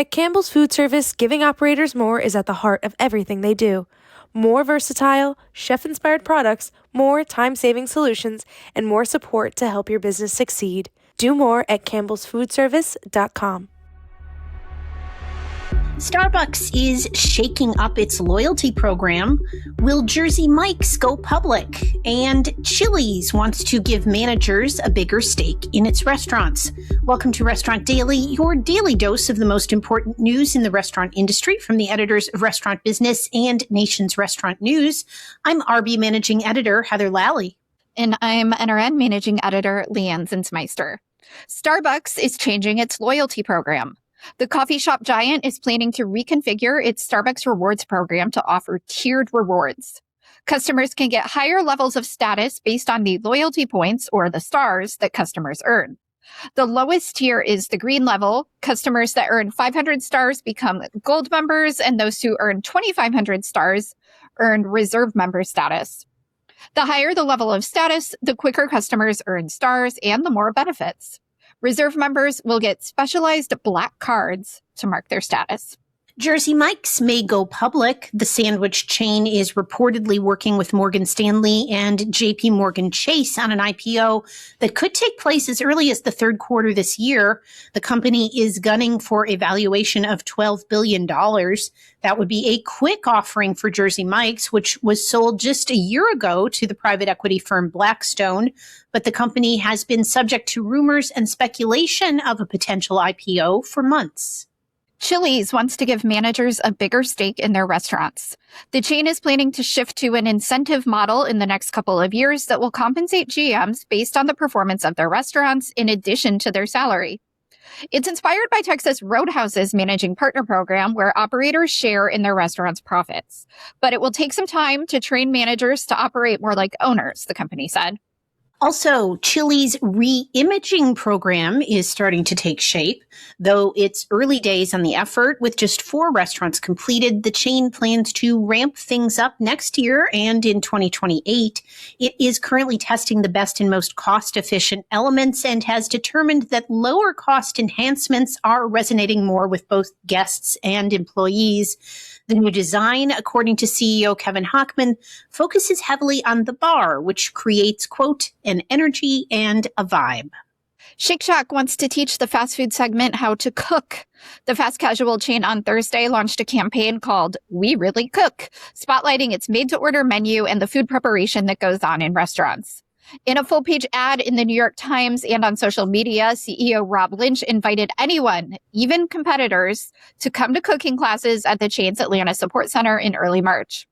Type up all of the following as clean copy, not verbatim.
At Campbell's Food Service, giving operators more is at the heart of everything they do. More versatile, chef-inspired products, more time-saving solutions, and more support to help your business succeed. Do more at campbellsfoodservice.com. Starbucks is shaking up its loyalty program. Will Jersey Mike's go public? And Chili's wants to give managers a bigger stake in its restaurants. Welcome to Restaurant Daily, your daily dose of the most important news in the restaurant industry from the editors of Restaurant Business and Nation's Restaurant News. I'm RB Managing Editor Heather Lally. And I'm NRN Managing Editor Leanne Zinsmeister. Starbucks is changing its loyalty program. The coffee shop giant is planning to reconfigure its Starbucks Rewards program to offer tiered rewards. Customers can get higher levels of status based on the loyalty points or the stars that customers earn. The lowest tier is the green level. Customers that earn 500 stars become gold members, and those who earn 2,500 stars earn reserve member status. The higher the level of status, the quicker customers earn stars and the more benefits. Reserve members will get specialized black cards to mark their status. Jersey Mike's may go public. The sandwich chain is reportedly working with Morgan Stanley and JP Morgan Chase on an IPO that could take place as early as the third quarter this year. The company is gunning for a valuation of $12 billion. That would be a quick offering for Jersey Mike's, which was sold just a year ago to the private equity firm Blackstone. But the company has been subject to rumors and speculation of a potential IPO for months. Chili's wants to give managers a bigger stake in their restaurants. The chain is planning to shift to an incentive model in the next couple of years that will compensate GMs based on the performance of their restaurants in addition to their salary. It's inspired by Texas Roadhouse's Managing Partner program, where operators share in their restaurants' profits. But it will take some time to train managers to operate more like owners, the company said. Also, Chili's re-imaging program is starting to take shape. Though it's early days on the effort, with just 4 restaurants completed, the chain plans to ramp things up next year and in 2028. It is currently testing the best and most cost-efficient elements and has determined that lower cost enhancements are resonating more with both guests and employees. The new design, according to CEO Kevin Hochman, focuses heavily on the bar, which creates, quote, an energy and a vibe. Shake Shack wants to teach the fast food segment how to cook. The fast casual chain on Thursday launched a campaign called We Really Cook, spotlighting its made-to-order menu and the food preparation that goes on in restaurants. In a full-page ad in the New York Times and on social media, CEO Rob Lynch invited anyone, even competitors, to come to cooking classes at the chain's Atlanta Support Center in early March.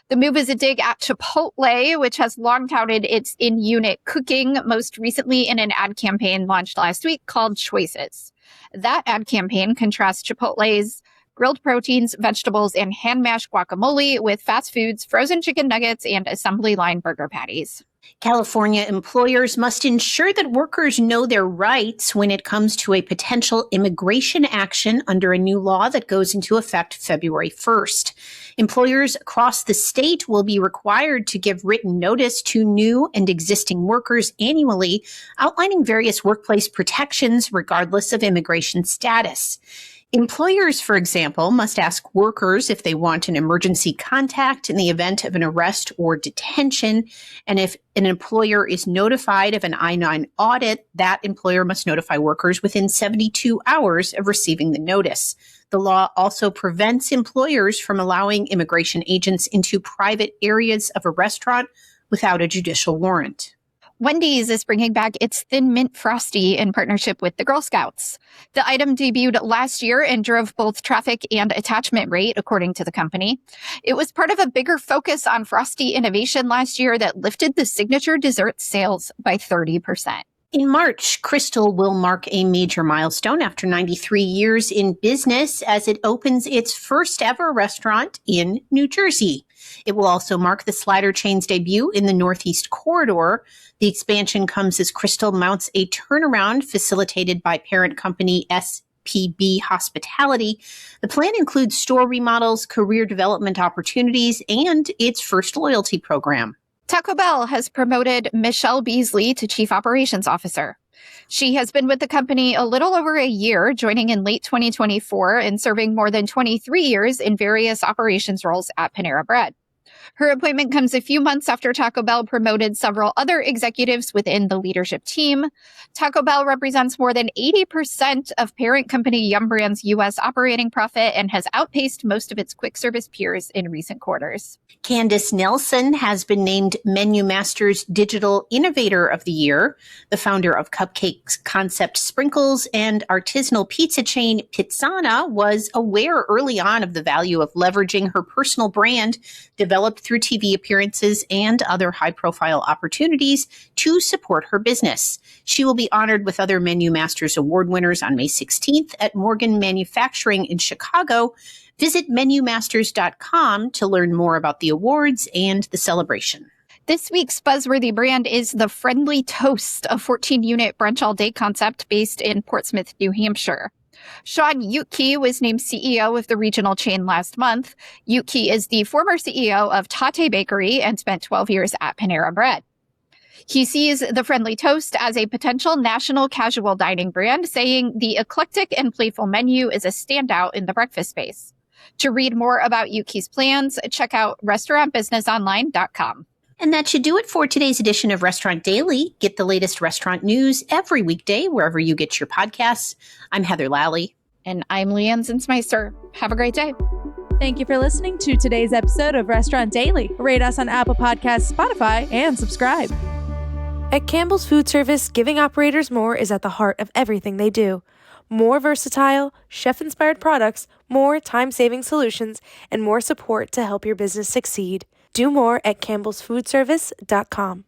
The move is a dig at Chipotle, which has long touted its in-unit cooking, most recently in an ad campaign launched last week called Choices. That ad campaign contrasts Chipotle's grilled proteins, vegetables, and hand-mashed guacamole with fast foods, frozen chicken nuggets, and assembly line burger patties. California employers must ensure that workers know their rights when it comes to a potential immigration action under a new law that goes into effect February 1st. Employers across the state will be required to give written notice to new and existing workers annually, outlining various workplace protections regardless of immigration status. Employers, for example, must ask workers if they want an emergency contact in the event of an arrest or detention. And if an employer is notified of an I-9 audit, that employer must notify workers within 72 hours of receiving the notice. The law also prevents employers from allowing immigration agents into private areas of a restaurant without a judicial warrant. Wendy's is bringing back its Thin Mint Frosty in partnership with the Girl Scouts. The item debuted last year and drove both traffic and attachment rate, according to the company. It was part of a bigger focus on Frosty innovation last year that lifted the signature dessert sales by 30%. In March, Krystal will mark a major milestone after 93 years in business as it opens its first ever restaurant in New Jersey. It will also mark the Slider chain's debut in the Northeast Corridor. The expansion comes as Krystal mounts a turnaround facilitated by parent company SPB Hospitality. The plan includes store remodels, career development opportunities, and its first loyalty program. Taco Bell has promoted Michelle Beasley to Chief Operations Officer. She has been with the company a little over a year, joining in late 2024 and serving more than 23 years in various operations roles at Panera Bread. Her appointment comes a few months after Taco Bell promoted several other executives within the leadership team. Taco Bell represents more than 80% of parent company Yum! Brands' U.S. operating profit and has outpaced most of its quick service peers in recent quarters. Candace Nelson has been named Menu Master's Digital Innovator of the Year. The founder of Cupcakes Concept Sprinkles and artisanal pizza chain Pizzana was aware early on of the value of leveraging her personal brand developed through TV appearances and other high-profile opportunities to support her business. She will be honored with other Menu Masters Award winners on May 16th at Morgan Manufacturing in Chicago. Visit menumasters.com to learn more about the awards and the celebration. This week's buzzworthy brand is the Friendly Toast, a 14-unit brunch all-day concept based in Portsmouth, New Hampshire. Sean Yutke was named CEO of the regional chain last month. Yutke is the former CEO of Tate Bakery and spent 12 years at Panera Bread. He sees the Friendly Toast as a potential national casual dining brand, saying the eclectic and playful menu is a standout in the breakfast space. To read more about Yutke's plans, check out restaurantbusinessonline.com. And that should do it for today's edition of Restaurant Daily. Get the latest restaurant news every weekday wherever you get your podcasts. I'm Heather Lally. And I'm Leanne Zinsmeister. Have a great day. Thank you for listening to today's episode of Restaurant Daily. Rate us on Apple Podcasts, Spotify, and subscribe. At Campbell's Food Service, giving operators more is at the heart of everything they do. More versatile, chef-inspired products, more time-saving solutions, and more support to help your business succeed. Do more at campbellsfoodservice.com.